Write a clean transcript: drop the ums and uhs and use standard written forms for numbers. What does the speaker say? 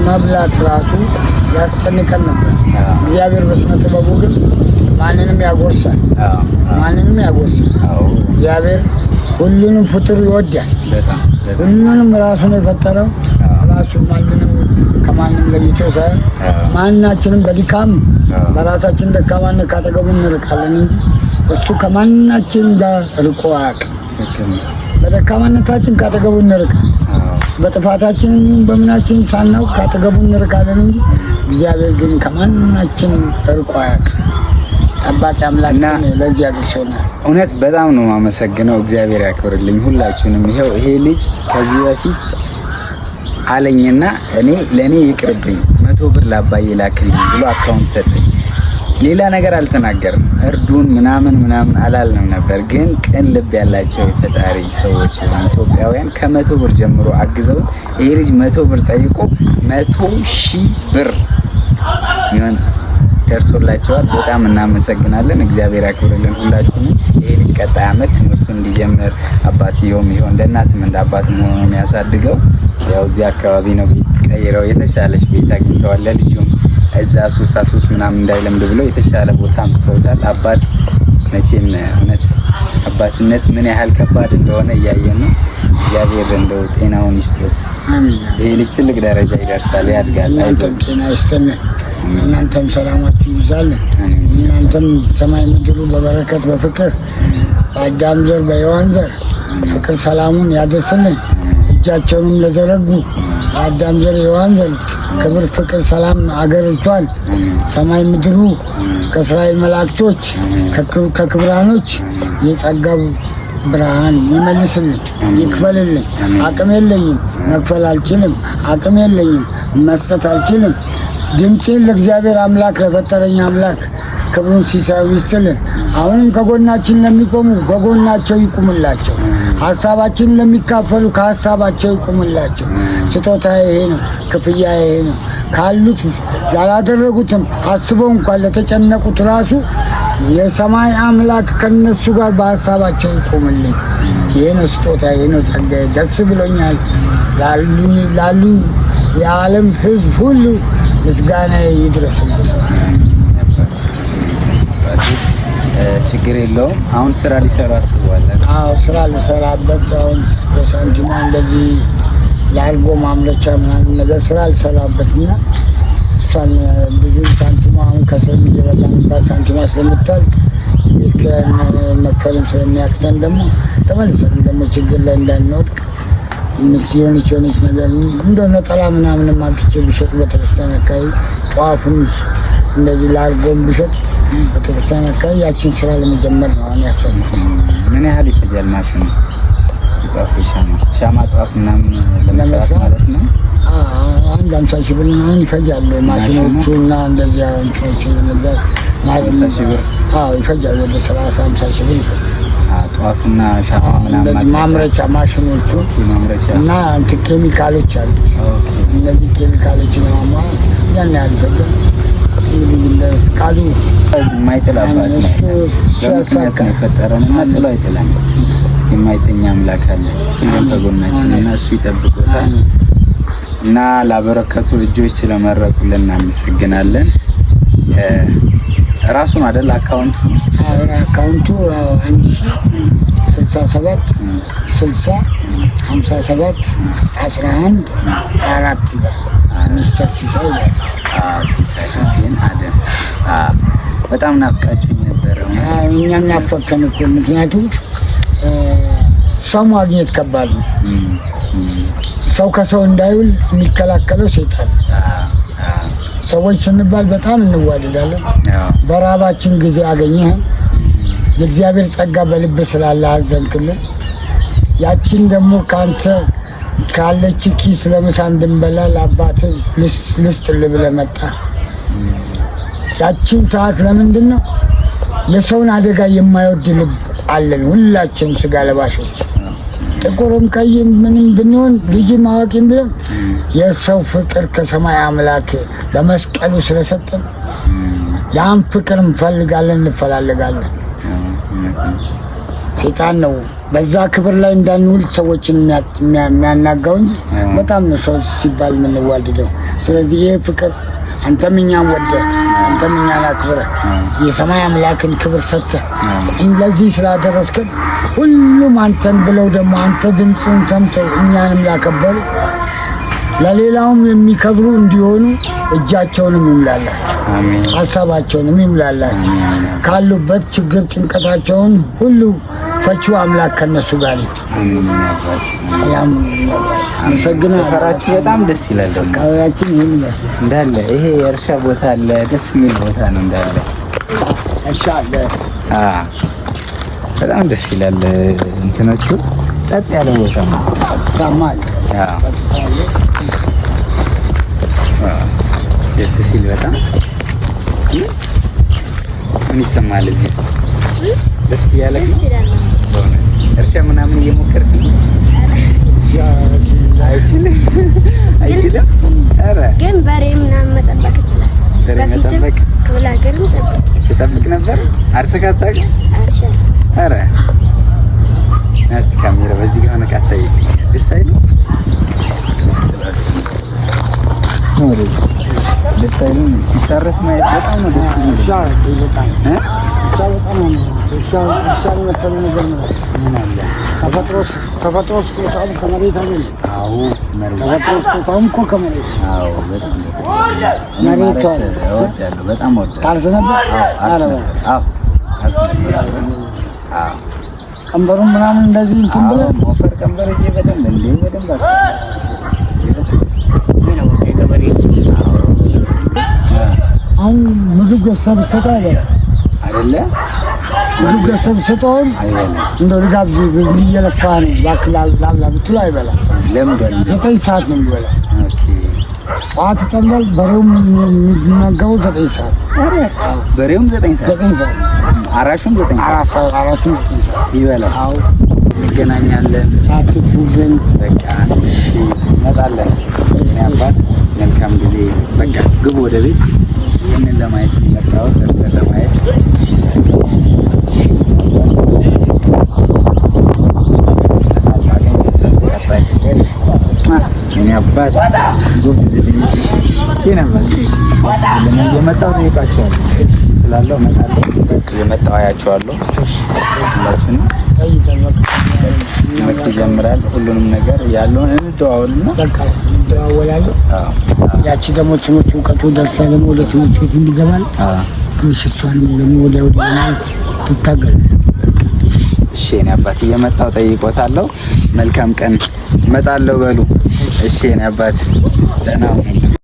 መብላት ራሱ ያስጨንቀን ነበር። እግዚአብሔር በስነ ጥበቡ ግን ማንንም ያጎርሳል። እግዚአብሔር ሁሉንም ፍጡር ይወዳል። ሁሉንም ራሱን የፈጠረው ራሱ ማንንም ከማንም ለይቶ ሳይሆን ማናችንም በድካም በራሳችን ደካማነት ካጠገቡ እንርቃለን እንጂ እሱ ከማናችን ጋር ርቆ አያውቅም። በደካማነታችን ካጠገቡ እንርቃለን፣ በጥፋታችን በምናችን ሳናውቅ ካጠገቡ እንርቃለን እንጂ እግዚአብሔር ግን ከማናችን ርቆ አያውቅም። አባቴ አምላክ ለዚህ ያድርሰናል። እውነት በጣም ነው የማመሰግነው። እግዚአብሔር ያክብርልኝ ሁላችሁንም። ይሄ ልጅ ከዚህ በፊት አለኝና ለኔ ይቅርብኝ 100 ብር ለአባዬ ላክልኝ ብሎ አካውንት ሰጠኝ። ሌላ ነገር አልተናገርም። እርዱን ምናምን አላልንም ነበር። ግን ቅን ልብ ያላቸው የፈጣሪ ሰዎች ኢትዮጵያውያን ከ100 ብር ጀምሮ አግዘው ይሄ ልጅ 100 ብር ጠይቆ 100,000 ብር ይሆን ደርሶላቸዋል። በጣም እናመሰግናለን። እግዚአብሔር ያክብርልን ሁላችሁንም። ይሄ ልጅ ቀጣይ ዓመት ትምህርቱን እንዲጀምር አባትየውም ይሁን እንደ እናትም እንደ አባትም ሆኖ የሚያሳድገው ያው እዚህ አካባቢ ነው። ቤት ቀይረው የተሻለች ቤት አግኝተዋል። ለልጁም እዛ ሱስ ምናምን እንዳይለምድ ብለው የተሻለ ቦታ አምጥተውታል። አባት መቼም እውነት አባትነት ምን ያህል ከባድ እንደሆነ እያየን ነው። እግዚአብሔር እንደው ጤናውን ይስጥት። ይሄ ልጅ ትልቅ ደረጃ ይደርሳል፣ ያድጋል። ጤና ይስጥልን። እናንተም ሰላማችሁ ይብዛልን። እናንተም ሰማይ ምድሩ በበረከት በፍቅር በአዳም ዘር በሔዋን ዘር ፍቅር ሰላሙን ያደርስልን። እጃቸውንም ለዘረጉ የአዳም ዘር የሔዋን ዘር ክብር ፍቅር ሰላም አገርቷል። ሰማይ ምድሩ ከእስራኤል መላእክቶች ከክብራኖች የጸጋው ብርሃን ይመልስልኝ፣ ይክፈልልኝ። አቅም የለኝም፣ መክፈል አልችልም። አቅም የለኝም፣ መስጠት አልችልም። ድምፄን ለእግዚአብሔር አምላክ ለፈጠረኝ አምላክ ክብሩን ሲሳዩ ይስጥልን። አሁንም ከጎናችን ለሚቆሙ ከጎናቸው ይቁምላቸው። ሀሳባችን ለሚካፈሉ ከሀሳባቸው ይቁምላቸው። ስጦታ ይሄ ነው፣ ክፍያ ይሄ ነው። ካሉት ያላደረጉትም አስበው እንኳን ለተጨነቁት ራሱ የሰማይ አምላክ ከነሱ ጋር በሀሳባቸው ይቆምልኝ። ይሄ ነው ስጦታ፣ ይሄ ነው ጸጋዬ። ደስ ብሎኛል። ላሉ የዓለም ሕዝብ ሁሉ ምስጋና ይድረስልኝ። ችግር የለውም። አሁን ስራ ሊሰራ አስቧል? አዎ ስራ ልሰራበት አሁን በሳንቲማ እንደዚህ ላርጎ ማምረቻ ምናምን ነገር ስራ ልሰራበትና እሷን ብዙ ሳንቲማ አሁን ከስር እየበላንባት ሳንቲማ ስለምታልቅ መክፈልም ስለሚያቅተን ደግሞ ተመልሰን ደግሞ ችግር ላይ እንዳንወድቅ የሆነች ነገር እንደ ነጠላ ምናምንም አምጥቼ ብሸጥ በተክርስቲያን አካባቢ ጧፉን እንደዚህ ላርጎም ብሸጥ በተክርስቲያን አካባቢ ያችን ስራ ለመጀመር ነው አሁን ያሰብኩት። ምን ያህል ይፈጃል ማሽኑ? ሻማ ጧፍ ምናምን ለመስራት ማለት ነው? አንድ 50 ሺህ ብር ምናምን ይፈጃሉ ማሽኖቹ እና እንደዚያ እንትኖቹ ነገር 50 ሺህ ብር ይፈጃል። ወደ 30-50 ሺህ ብር ይፈጃል። ጧፍና ሻማ ምናምን ማምረቻ ማሽኖቹ እና እንትን ኬሚካሎች አሉ። እነዚህ ኬሚካሎች ነው ያን ያህል ይፈጃል። ቃሉ የማይጥላባት ነው። በምክንያት ነው የፈጠረንና ጥሎ አይጥላም። የማይተኛ አምላክ አለ ሁሉም ከጎናችን እና እሱ ይጠብቆታል። እና ላበረከቱ ልጆች ስለመረቁልን እናመሰግናለን። ራሱን አይደል አካውንቱ 1067 60 57 11 4 ሚስተር ሲሳይ አደም በጣም ናፍቃችሁኝ ነበር። እኛም ናፈቀን እኮ ምክንያቱም ሰው ማግኘት ከባድ ነው። ሰው ከሰው እንዳይውል የሚከላከለው ሴጣን። ሰዎች ስንባል በጣም እንዋደዳለን። በራባችን ጊዜ አገኘህን፣ የእግዚአብሔር ጸጋ በልብ ስላለ አዘንክልን። ያችን ደግሞ ከአንተ ካለች ኪስ ለምሳ እንድንበላ ለአባት ልስጥልህ ብለህ መጣ። ያችን ሰዓት ለምንድን ነው? የሰውን አደጋ የማይወድ ልብ አለን ሁላችንም ስጋ ለባሾች፣ ጥቁርም ቀይም ምንም ብንሆን ልጅም አዋቂም ቢሆን የሰው ፍቅር ከሰማይ አምላክ በመስቀሉ ስለሰጠን ያን ፍቅር እንፈልጋለን፣ እንፈላለጋለን። ሴጣን ነው በዛ ክብር ላይ እንዳንውል ሰዎችን የሚያናጋው እንጂ በጣም ነው ሰው ሲባል የምንዋልደው። ስለዚህ ይሄ ፍቅር አንተም እኛን ወደህ አንተም እኛን አክብረህ የሰማይ አምላክን ክብር ሰጥተህ እንደዚህ ስላደረስከን ሁሉም አንተን ብለው ደግሞ አንተ ድምፅን ሰምተው እኛንም ላከበሩ ለሌላውም የሚከብሩ እንዲሆኑ እጃቸውንም ይምላላቸው፣ ሀሳባቸውንም ይምላላቸው። ካሉበት ችግር ጭንቀታቸውን ሁሉ ፈቺው አምላክ ከነሱ ጋር ይሁን። ሰላም አመሰግናለሁ። ሰፈራችሁ በጣም ደስ ይላል። አካባቢያችን ይሄን ይመስላል እንዳለ ይሄ የእርሻ ቦታ አለ፣ ደስ የሚል ቦታ ነው እንዳለ እርሻ አለ። በጣም ደስ ይላል። እንትኖቹ ጸጥ ያለ ቦታ ነው። ሳማል ደስ ሲል በጣም ምን ይሰማል? እዚህ ደስ ያለ እርሻ ምናምን እየሞከርክ አይችልም። ኧረ ግን በሬ ምናምን መጠበቅ ይችላል። በሬ መጠበቅ ክፍለ ሀገርም ትጠብቅ ነበር። አርሰህ አታውቅም? ኧረ ናስቲ ካሜራ በዚህ ጋር ሆነ ካሳይ ደስ አይልም? ደስ አይልም? ሲታረስ ማየት በጣም ነው ደስ የሚለው። ተፈጥሮ ስጦታውም ከመሬት አይደል? አዎ ተፈጥሮ ስጦታውም እኮ ከመሬት። አዎ በጣም መሬት እወዳለሁ፣ በጣም እወዳለሁ። ታርስ ነበር? አዎ አርስ ነበር። አዎ ቀንበሩን ምናምን እንደዚህ እንትን ብለህ ሞፈር ቀንበር እጄ በደንብ አሁን ምግብ ገዝተህ ብትሰጠው አይደለ? ምግብ ገዝተህ ብትሰጠውም እንደው ልጋብዝ እየለፋህ ነው እባክህ ላብላ ብትለው አይበላም። ለምን? 9 ሰዓት ነው የሚበላው። ጠዋት ቀንበር በሬውም የሚመገበው 9 ሰዓት፣ በሬውም 9 ሰዓት፣ አራሹም 9 ሰዓት፣ አራሹም 9 ሰዓት ይበላል። አዎ እንገናኛለን። አትፉልን። በቃ እሺ፣ እንመጣለን። እኔ አባት መልካም ጊዜ። በቃ ግቡ ወደ ቤት። ይህንን ለማየት የሚመጣው ደርሰን ለማየት እኔ አባት የመጣው ጠይቃቸዋለሁ ስላለው እመጣለሁ። የመጣው አያቸዋለሁ። ሁላችንም ትምህርት ይጀምራል። ሁሉንም ነገር ያለውን እንደዋወልና እንደዋወላለን። ያቺ ደግሞ ትምህርት እውቀቱ ደርሳ ደግሞ ወደ ትምህርት ቤት እንዲገባል ትንሽ እሷንም ደግሞ ወደ ትታገል። እሺ እኔ አባት እየመጣው ጠይቆታለሁ። መልካም ቀን። እመጣለሁ በሉ። እሺ እኔ አባት ደህና ሁኑ።